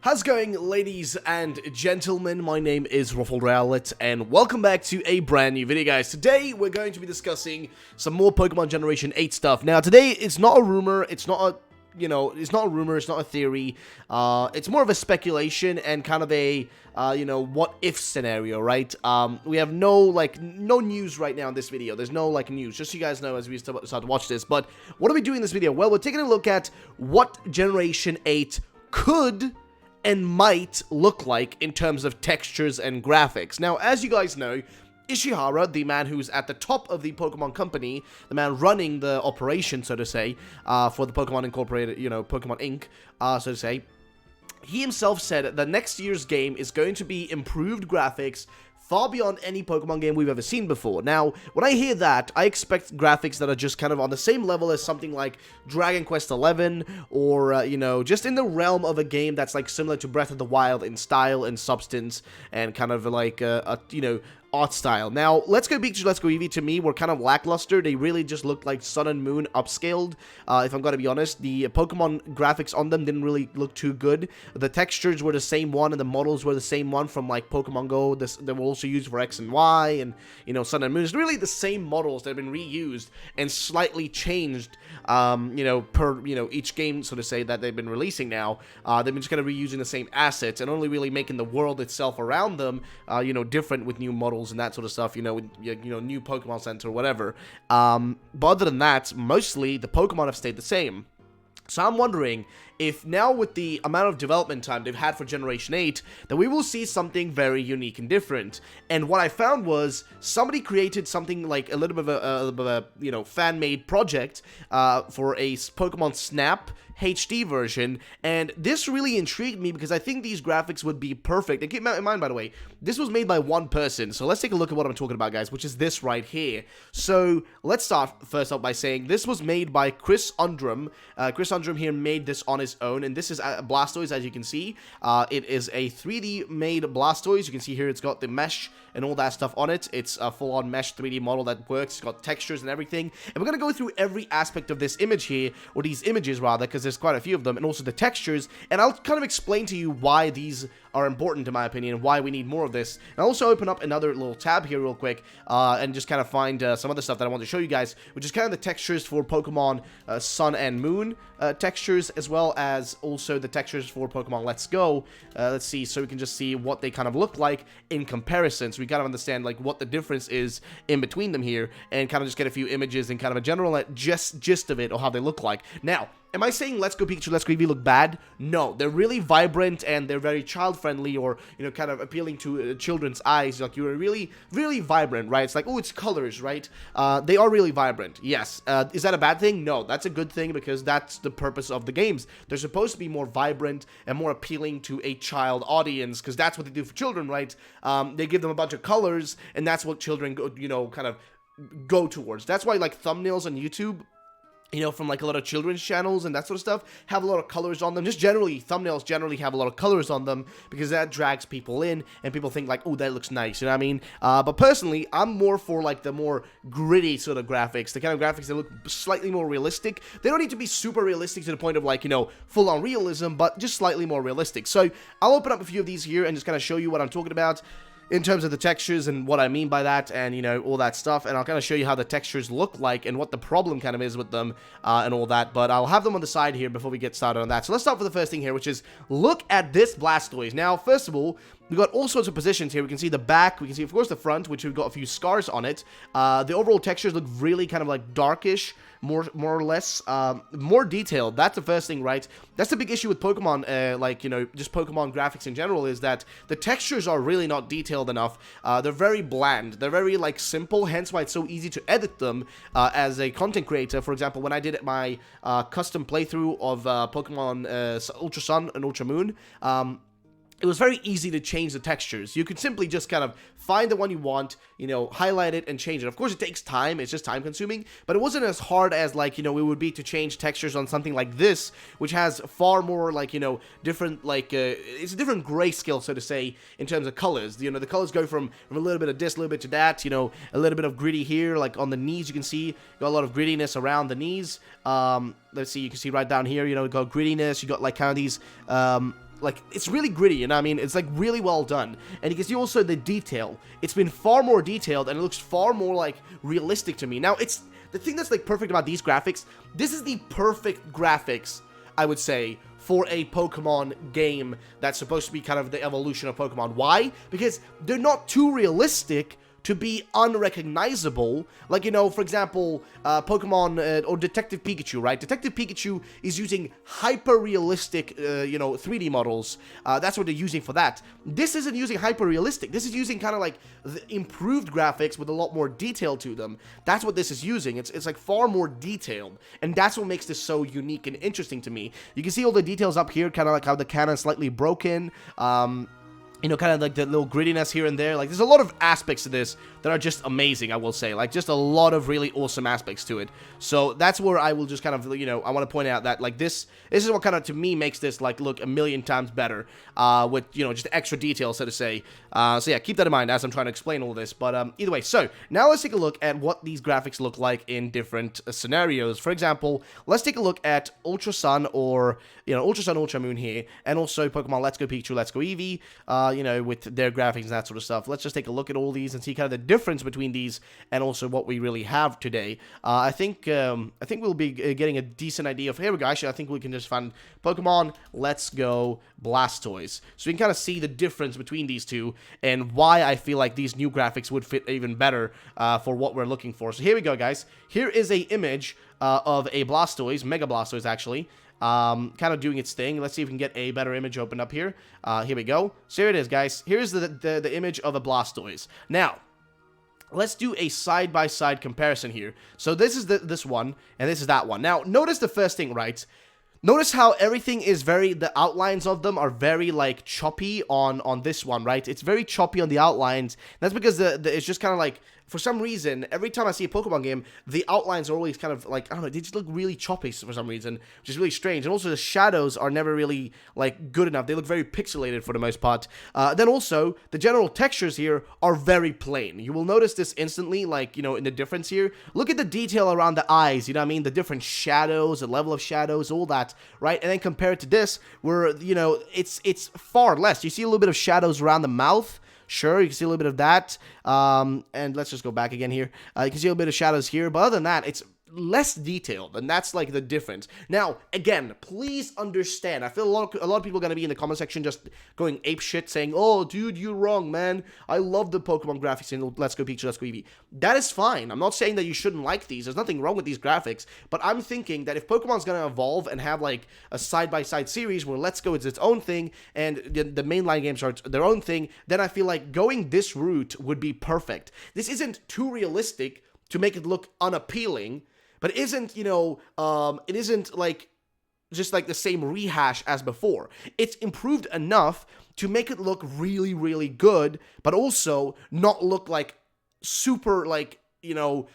How's it going, ladies and gentlemen? My name is Ruffled and welcome back to a brand new video, guys. Today, we're going to be discussing some more Pokemon Generation 8 stuff. Now, today, it's not a rumor, it's not a it's not a theory. It's more of a speculation and kind of a, what-if scenario, right? We have no news right now in this video. There's no, news, just so you guys know as we start to watch this. But what are we doing in this video? Well, we're taking a look at what Generation 8 could and might look like in terms of textures and graphics. Now, as you guys know, Ishihara, the man who's at the top of the Pokemon company, the man running the operation, so to say, for the Pokemon Incorporated, Pokemon Inc., so to say, he himself said that next year's game is going to be improved graphics far beyond any Pokemon game we've ever seen before. Now, when I hear that, I expect graphics that are just kind of on the same level as something like Dragon Quest XI, or, just in the realm of a game that's, similar to Breath of the Wild in style and substance, and kind of art style. Now, Let's Go Pikachu, Let's Go Eevee, to me, were kind of lackluster. They really just looked like Sun and Moon upscaled, if I'm gonna be honest. The Pokemon graphics on them didn't really look too good. The textures were the same one, and the models were the same one from, Pokemon Go. They were also used for X and Y, and, Sun and Moon. It's really the same models that have been reused and slightly changed, per, each game, so to say, that they've been releasing now. They've been just kind of reusing the same assets and only really making the world itself around them, different with new models and that sort of stuff, with, new Pokemon Center or whatever. But other than that, mostly the Pokemon have stayed the same. So I'm wondering if now, with the amount of development time they've had for Generation 8, that we will see something very unique and different. And what I found was somebody created something like a little bit of a fan-made project for a Pokemon Snap HD version, and this really intrigued me because I think these graphics would be perfect. And keep in mind, by the way, this was made by one person, so let's take a look at what I'm talking about, guys, which is this right here. So let's start first off by saying this was made by Chris Undrum. Chris Undrum here made this on his own, and this is Blastoise, as you can see. It is a 3D made Blastoise. You can see here it's got the mesh and all that stuff on it. It's a full-on mesh 3D model that works. It's got textures and everything. And we're going to go through every aspect of this image here, or these images rather, because there's quite a few of them, and also the textures, and I'll kind of explain to you why these are important, in my opinion, and why we need more of this. And I'll also open up another little tab here real quick, and just kind of find some other stuff that I want to show you guys, which is kind of the textures for Pokemon Sun and Moon textures, as well as also the textures for Pokemon Let's Go. Let's see, so we can just see what they kind of look like in comparison, so we kind of understand what the difference is in between them here, and kind of just get a few images and kind of a general gist of it, or how they look like. Now, am I saying Let's Go Pikachu, Let's Go Eevee look bad? No, they're really vibrant, and they're very child-friendly, or, kind of appealing to children's eyes. You're really, really vibrant, right? It's oh, it's colors, right? They are really vibrant, yes. Is that a bad thing? No, that's a good thing, because that's the purpose of the games. They're supposed to be more vibrant and more appealing to a child audience, because that's what they do for children, right? They give them a bunch of colors, and that's what children go, kind of go towards. That's why, thumbnails on YouTube, from a lot of children's channels and that sort of stuff, have a lot of colors on them. Just generally, thumbnails generally have a lot of colors on them, because that drags people in, and people think oh, that looks nice, you know what I mean? But personally, I'm more for the more gritty sort of graphics, the kind of graphics that look slightly more realistic. They don't need to be super realistic to the point of full-on realism, but just slightly more realistic. So I'll open up a few of these here and just kind of show you what I'm talking about in terms of the textures and what I mean by that, and, all that stuff, and I'll kind of show you how the textures look like and what the problem kind of is with them, and all that, but I'll have them on the side here before we get started on that. So let's start with the first thing here, which is, look at this Blastoise. Now, first of all, we've got all sorts of positions here. We can see the back, we can see, of course, the front, which we've got a few scars on it. The overall textures look really kind of darkish, more or less, more detailed. That's the first thing, right? That's the big issue with Pokemon, just Pokemon graphics in general, is that the textures are really not detailed enough. They're very bland. They're very, simple, hence why it's so easy to edit them as a content creator. For example, when I did my custom playthrough of Pokemon Ultra Sun and Ultra Moon, it was very easy to change the textures. You could simply just kind of find the one you want, highlight it and change it. Of course, it takes time. It's just time consuming, but it wasn't as hard as it would be to change textures on something like this, which has far more different, it's a different grayscale, so to say, in terms of colors. The colors go from a little bit of this, a little bit to that, a little bit of gritty here, on the knees, you can see, got a lot of grittiness around the knees. Let's see, you can see right down here, you got grittiness, you got kind of these, like, it's really gritty, you know what I mean? It's, like, really well done. And you can see also the detail. It's been far more detailed, and it looks far more, like, realistic to me. Now, it's, the thing that's, like, perfect about these graphics, this is the perfect graphics, I would say, for a Pokemon game that's supposed to be kind of the evolution of Pokemon. Why? Because they're not too realistic to be unrecognizable. Like, you know, for example, Pokemon or Detective Pikachu, right? Detective Pikachu is using hyper-realistic, you know, 3D models. That's what they're using for that. This isn't using hyper-realistic. This is using kind of like the improved graphics with a lot more detail to them. That's what this is using. It's like far more detailed, and that's what makes this so unique and interesting to me. You can see all the details up here, kind of like how the cannon's slightly broken. You know, kind of like the little grittiness here and there. Like, there's a lot of aspects to this that are just amazing, I will say. Like, just a lot of really awesome aspects to it. So, that's where I will just kind of, you know, I want to point out that, like, this is what kind of, to me, makes this, like, look a million times better. With, you know, just extra detail, so to say. So, yeah, keep that in mind as I'm trying to explain all this. But, either way, so, now let's take a look at what these graphics look like in different scenarios. For example, let's take a look at Ultra Sun or, you know, Ultra Sun, Ultra Moon here. And also Pokemon Let's Go Pikachu, Let's Go Eevee. You know, with their graphics and that sort of stuff. Let's just take a look at all these and see kind of the difference between these and also what we really have today. I think we'll be getting a decent idea of, here we go, actually, I think we can just find Pokemon Let's Go Blastoise. So we can kind of see the difference between these two and why I feel like these new graphics would fit even better for what we're looking for. So here we go, guys. Here is a image of a Blastoise, Mega Blastoise, actually. Kind of doing its thing. Let's see if we can get a better image opened up here. Here we go. So here it is, guys. Here's the image of a Blastoise. Now, let's do a side-by-side comparison here. So this is this one, and this is that one. Now, notice the first thing, right? Notice how everything is the outlines of them are very, like, choppy on this one, right? It's very choppy on the outlines. That's because it's just kind of like, for some reason, every time I see a Pokemon game, the outlines are always kind of like, I don't know, they just look really choppy for some reason, which is really strange. And also the shadows are never really, like, good enough. They look very pixelated for the most part. Then also, the general textures here are very plain. You will notice this instantly, like, you know, in the difference here. Look at the detail around the eyes, you know what I mean? The different shadows, the level of shadows, all that, right? And then compare it to this, where, you know, it's far less. You see a little bit of shadows around the mouth. Sure, you can see a little bit of that, and let's just go back again here. You can see a little bit of shadows here, but other than that, it's less detailed, and that's like the difference. Now, again, please understand, I feel a lot of people are going to be in the comment section just going apeshit, saying, oh, dude, you're wrong, man. I love the Pokemon graphics in Let's Go Pikachu, Let's Go Eevee. That is fine. I'm not saying that you shouldn't like these. There's nothing wrong with these graphics, but I'm thinking that if Pokemon's going to evolve and have, like, a side-by-side series where Let's Go is its own thing, and the mainline games are their own thing, then I feel like going this route would be perfect. This isn't too realistic to make it look unappealing, but it isn't, you know, it isn't, like, just, like, the same rehash as before. It's improved enough to make it look really, really good, but also not look, like, super, like, you know,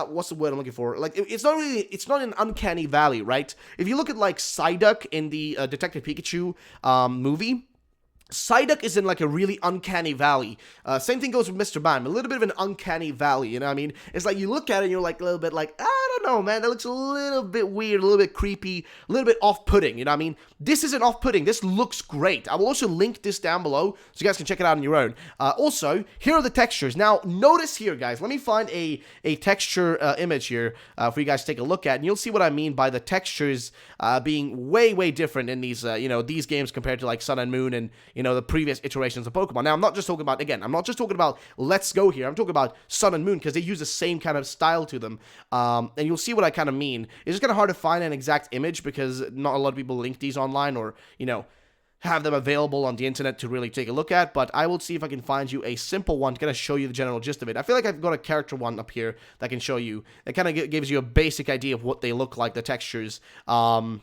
what's the word I'm looking for? Like, it's not an uncanny valley, right? If you look at, like, Psyduck in the Detective Pikachu movie, Psyduck is in, like, a really uncanny valley. Same thing goes with Mr. Mime. A little bit of an uncanny valley, you know what I mean? It's like you look at it and you're, like, a little bit like, I don't know, man. That looks a little bit weird, a little bit creepy, a little bit off-putting, you know what I mean? This isn't off-putting. This looks great. I will also link this down below so you guys can check it out on your own. Also, here are the textures. Now, notice here, guys. Let me find a texture image here for you guys to take a look at, and you'll see what I mean by the textures being way, way different in these, you know, these games compared to, like, Sun and Moon and, you know, the previous iterations of Pokemon. Now, I'm not just talking about, again, I'm not just talking about Let's Go here. I'm talking about Sun and Moon because they use the same kind of style to them. And you'll see what I kind of mean. It's just kind of hard to find an exact image because not a lot of people link these online or, you know, have them available on the internet to really take a look at, but I will see if I can find you a simple one to kind of show you the general gist of it. I feel like I've got a character one up here that I can show you. That kind of gives you a basic idea of what they look like, the textures. Here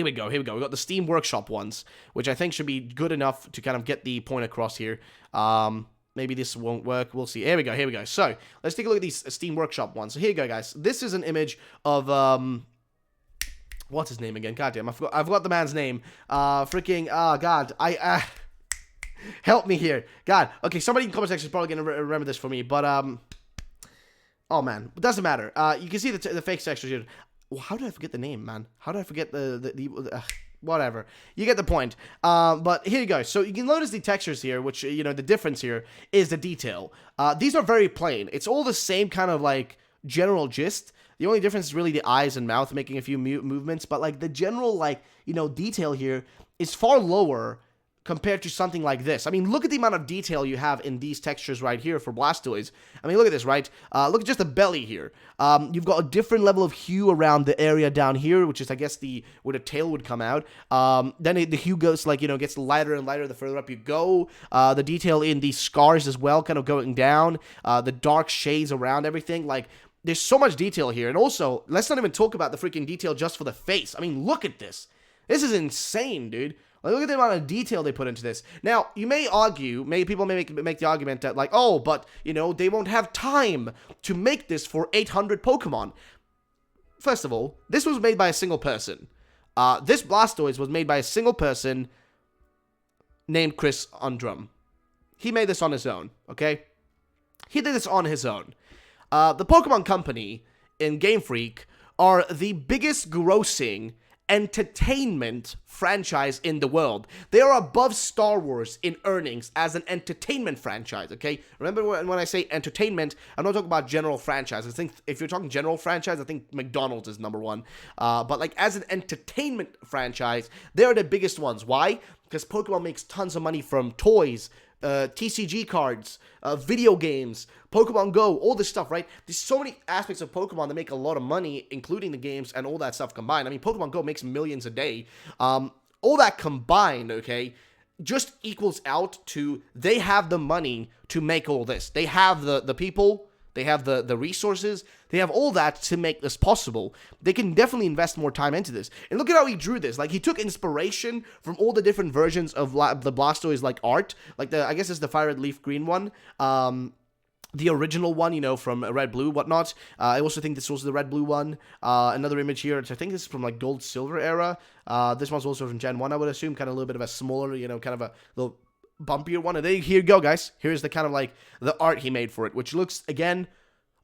we go. We got the Steam Workshop ones, which I think should be good enough to kind of get the point across here. Maybe this won't work. We'll see. Here we go. So, let's take a look at these Steam Workshop ones. So, here you go, guys. This is an image of, what's his name again? Goddamn, I forgot the man's name. God. Help me here. God. Okay, somebody in the comment section is probably going to remember this for me, but, oh, man. It doesn't matter. You can see the fake textures here. Well, how did I forget the name, man? How did I forget the whatever. You get the point. But here you go. So you can notice the textures here, which, you know, the difference here is the detail. These are very plain. It's all the same kind of, like, general gist. The only difference is really the eyes and mouth making a few movements, but, like, the general, like, you know, detail here is far lower compared to something like this. I mean, look at the amount of detail you have in these textures right here for Blastoise. I mean, look at this, right? Look at just the belly here. You've got a different level of hue around the area down here, which is, I guess, where the tail would come out. Then the hue goes, like, you know, gets lighter and lighter the further up you go. The detail in these scars as well, kind of going down. The dark shades around everything, like, there's so much detail here. And also, let's not even talk about the freaking detail just for the face. I mean, look at this. This is insane, dude. Like, look at the amount of detail they put into this. Now, you may argue, people may make the argument that, like, oh, but, you know, they won't have time to make this for 800 Pokemon. First of all, this was made by a single person. This Blastoise was made by a single person named Chris Undrum. He made this on his own, okay? He did this on his own. The Pokemon Company and Game Freak are the biggest grossing entertainment franchise in the world. They are above Star Wars in earnings as an entertainment franchise, okay? Remember when I say entertainment, I'm not talking about general franchise. I think if you're talking general franchise, I think McDonald's is number one. But like as an entertainment franchise, they're the biggest ones. Why? Because Pokemon makes tons of money from toys, TCG cards, video games, Pokemon Go, all this stuff, right? There's so many aspects of Pokemon that make a lot of money, including the games and all that stuff combined. I mean, Pokemon Go makes millions a day. All that combined, okay, just equals out to they have the money to make all this. They have the people, they have the resources, they have all that to make this possible. They can definitely invest more time into this. And look at how he drew this. Like, he took inspiration from all the different versions of the Blastoise, like, art. Like, I guess it's the Fire Red Leaf Green one. The original one, you know, from Red Blue, whatnot. I also think this was the Red Blue one. Another image here, which I think this is from, like, Gold Silver era. This one's also from Gen 1, I would assume. Kind of a little bit of a smaller, you know, kind of a little bumpier one. And there, here you go, guys. Here's the kind of, like, the art he made for it, which looks, again,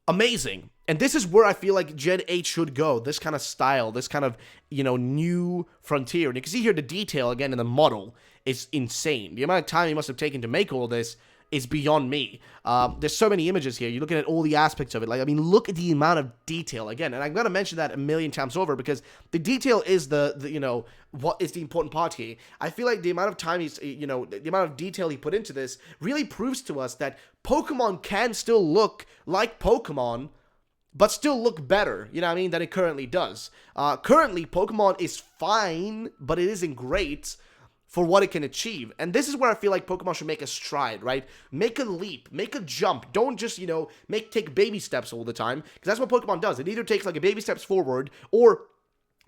amazing. And this is where I feel like Gen 8 should go. This kind of style, this kind of, you know, new frontier. And you can see here the detail, again, in the model is insane. The amount of time he must have taken to make all this is beyond me. There's so many images here. You're looking at all the aspects of it. Like, I mean, look at the amount of detail again. And I'm going to mention that a million times over because the detail is the you know, what is the important part here. I feel like the amount of time he's, you know, the amount of detail he put into this really proves to us that Pokemon can still look like Pokemon, but still look better, you know what I mean, than it currently does. Currently, Pokemon is fine, but it isn't great for what it can achieve. And this is where I feel like Pokemon should make a stride, right? Make a leap, make a jump. Don't just, you know, take baby steps all the time, because that's what Pokemon does. It either takes like a baby steps forward or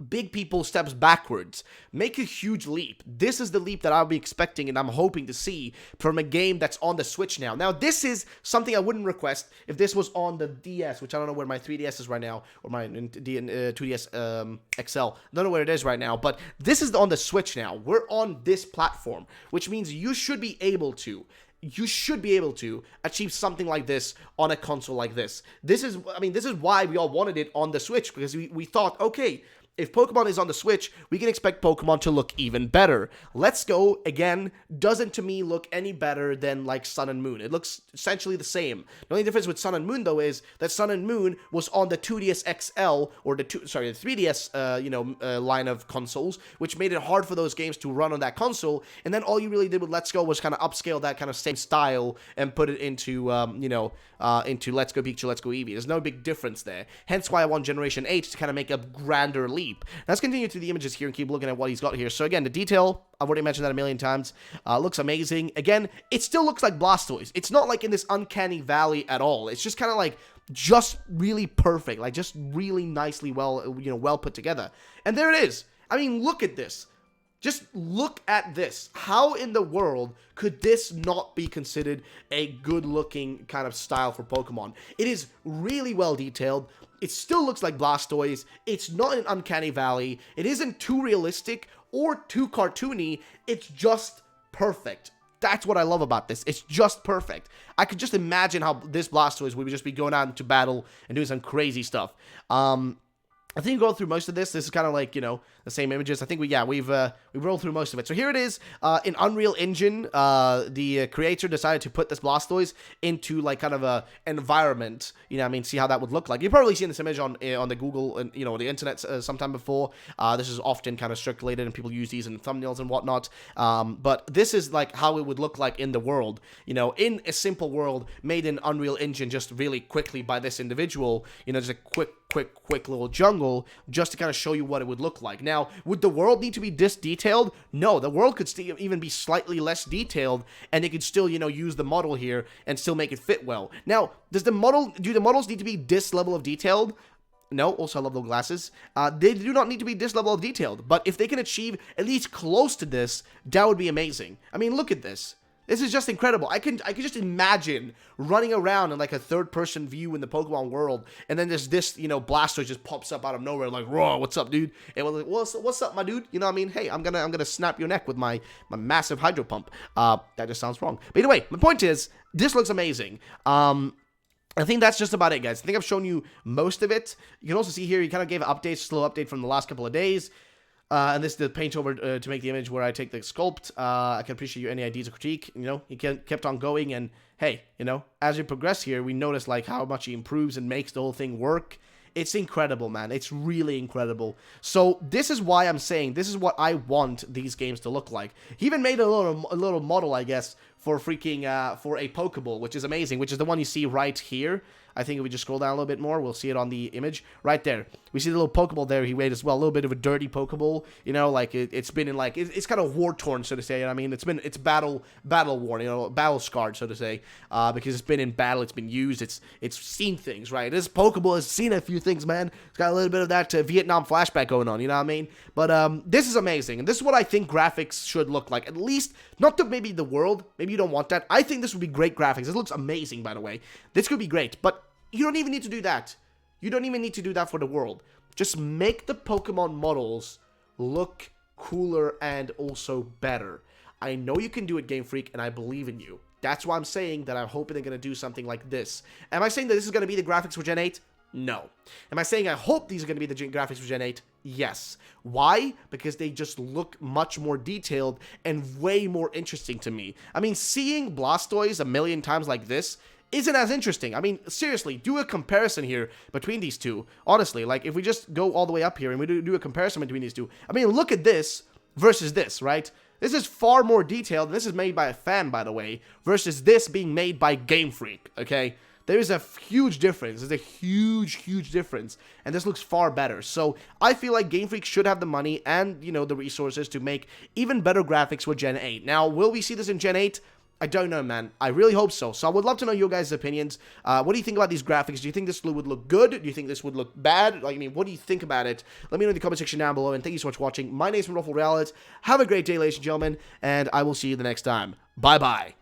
big people steps backwards. Make a huge leap. This is the leap that I'll be expecting and I'm hoping to see from a game that's on the Switch now. Now, this is something I wouldn't request if this was on the DS, which I don't know where my 3DS is right now, or my 2DS XL. I don't know where it is right now, but this is on the Switch now. We're on this platform, which means you should be able to achieve something like this on a console like this. This is why we all wanted it on the Switch, because we thought, okay, if Pokemon is on the Switch, we can expect Pokemon to look even better. Let's Go, again, doesn't to me look any better than like Sun and Moon. It looks essentially the same. The only difference with Sun and Moon, though, is that Sun and Moon was on the 2DS XL, or the 3DS, line of consoles, which made it hard for those games to run on that console. And then all you really did with Let's Go was kind of upscale that kind of same style and put it into, into Let's Go Pikachu, Let's Go Eevee. There's no big difference there. Hence why I want Generation 8 to kind of make a grander leap. Let's continue to the images here and keep looking at what he's got here. So again, the detail, I've already mentioned that a million times, looks amazing. Again, it still looks like Blastoise. It's not like in this uncanny valley at all. It's just kind of like just really perfect, like just really nicely well put together. And there it is. I mean, look at this. Just look at this. How in the world could this not be considered a good-looking kind of style for Pokemon? It is really well detailed. It still looks like Blastoise. It's not an uncanny valley. It isn't too realistic or too cartoony. It's just perfect. That's what I love about this. It's just perfect. I could just imagine how this Blastoise would just be going out into battle and doing some crazy stuff. I think going through most of this is kind of like, you know, the same images. I think we've rolled through most of it. So here it is in Unreal Engine. The creator decided to put this Blastoise into like kind of a environment. You know what I mean? See how that would look like. You've probably seen this image on the Google and the internet sometime before. This is often kind of circulated and people use these in thumbnails and whatnot. But this is like how it would look like in the world. In a simple world made in Unreal Engine just really quickly by this individual. Just a quick little jungle just to kind of show you what it would look like. Now, would the world need to be this detailed? No, the world could even be slightly less detailed, and they could still, use the model here and still make it fit well. Now, do the models need to be this level of detailed? No, also I love those glasses. They do not need to be this level of detailed, but if they can achieve at least close to this, that would be amazing. I mean, look at this. This is just incredible. I can just imagine running around in like a third-person view in the Pokemon world, and then there's this, Blastoise just pops up out of nowhere, like, "Raw, what's up, dude?" And we're like, "What's up, my dude?" You know what I mean? Hey, I'm gonna snap your neck with my massive Hydro Pump. That just sounds wrong. But anyway, my point is, this looks amazing. I think that's just about it, guys. I think I've shown you most of it. You can also see here, he kind of gave updates, slow update from the last couple of days. And this is the paint over to make the image where I take the sculpt. I can appreciate you any ideas or critique. He kept on going, and hey, as we progress here, we notice like how much he improves and makes the whole thing work. It's incredible, man. It's really incredible. So this is why I'm saying this is what I want these games to look like. He even made a little model, I guess, for freaking for a Pokeball, which is amazing. Which is the one you see right here. I think if we just scroll down a little bit more, we'll see it on the image right there. We see the little Pokeball there he made as well, a little bit of a dirty Pokeball. Like it's been in like it's kind of war torn, so to say. I mean, it's battle worn, battle scarred, so to say, because it's been in battle, it's been used, it's seen things, right? This Pokeball has seen a few things, man. It's got a little bit of that Vietnam flashback going on, you know what I mean? But this is amazing, and this is what I think graphics should look like. At least not to maybe the world. Maybe you don't want that. I think this would be great graphics. This looks amazing, by the way. This could be great, but you don't even need to do that. You don't even need to do that for the world. Just make the Pokemon models look cooler and also better. I know you can do it, Game Freak, and I believe in you. That's why I'm saying that I'm hoping they're going to do something like this. Am I saying that this is going to be the graphics for Gen 8? No. Am I saying I hope these are going to be the graphics for Gen 8? Yes. Why? Because they just look much more detailed and way more interesting to me. I mean, seeing Blastoise a million times like this isn't as interesting. I mean, seriously, do a comparison here between these two. Honestly, like, if we just go all the way up here and we do a comparison between these two, I mean, look at this versus this, right? This is far more detailed. This is made by a fan, by the way, versus this being made by Game Freak, okay? There is a huge difference. There's a huge difference, and this looks far better. So I feel like Game Freak should have the money and, the resources to make even better graphics for Gen 8. Now, will we see this in Gen 8? I don't know, man. I really hope so. So I would love to know your guys' opinions. What do you think about these graphics? Do you think this would look good? Do you think this would look bad? Like, I mean, what do you think about it? Let me know in the comment section down below, and thank you so much for watching. My name is EwinRacing. Have a great day, ladies and gentlemen, and I will see you the next time. Bye-bye.